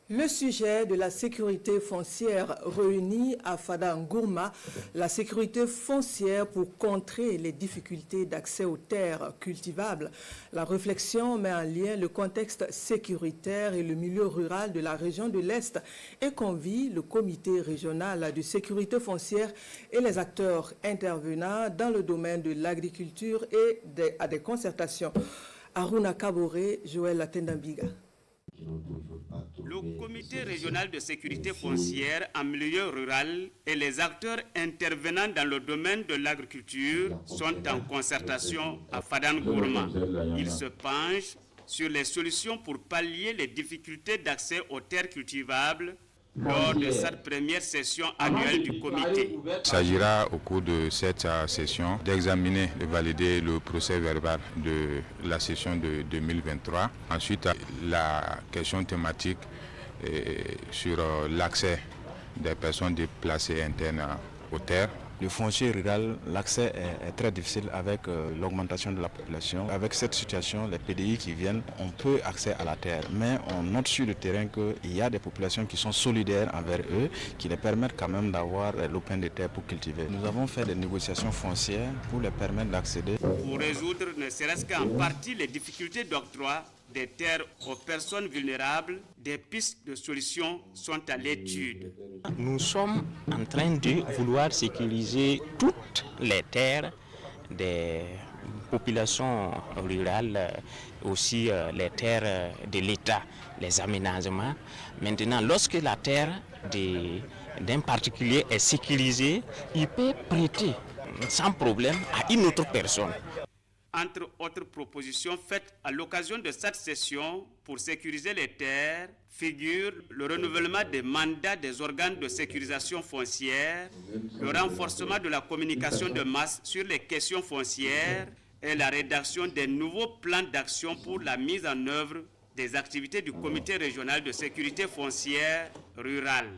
Le sujet de la sécurité foncière réunit à Fada Ngourma la sécurité foncière pour contrer les difficultés d'accès aux terres cultivables. La réflexion met en lien le contexte sécuritaire et le milieu rural de la région de l'Est et convie le comité régional de sécurité foncière et les acteurs intervenant dans le domaine de l'agriculture et à des concertations. Aruna Kabore, Joël Latendambiga. Le comité régional de sécurité foncière en milieu rural et les acteurs intervenant dans le domaine de l'agriculture sont en concertation à Fada Ngourma. Ils se penchent sur les solutions pour pallier les difficultés d'accès aux terres cultivables lors de cette première session annuelle du comité. Il s'agira au cours de cette session d'examiner, de valider le procès verbal de la session de 2023. Ensuite, la question thématique sur l'accès des personnes déplacées internes aux terres. Le foncier rural, l'accès est très difficile avec l'augmentation de la population. Avec cette situation, les PDI qui viennent, on peut accéder à la terre. Mais on note sur le terrain qu'il y a des populations qui sont solidaires envers eux, qui les permettent quand même d'avoir l'open de terre pour cultiver. Nous avons fait des négociations foncières pour les permettre d'accéder. Pour résoudre ne serait-ce qu'en partie les difficultés d'octroi des terres aux personnes vulnérables, des pistes de solutions sont à l'étude. Nous sommes en train de vouloir sécuriser toutes les terres des populations rurales, aussi les terres de l'État, les aménagements. Maintenant, lorsque la terre d'un particulier est sécurisée, il peut prêter sans problème à une autre personne. Entre autres propositions faites à l'occasion de cette session pour sécuriser les terres, figure le renouvellement des mandats des organes de sécurisation foncière, le renforcement de la communication de masse sur les questions foncières et la rédaction des nouveaux plans d'action pour la mise en œuvre des activités du comité régional de sécurité foncière rurale.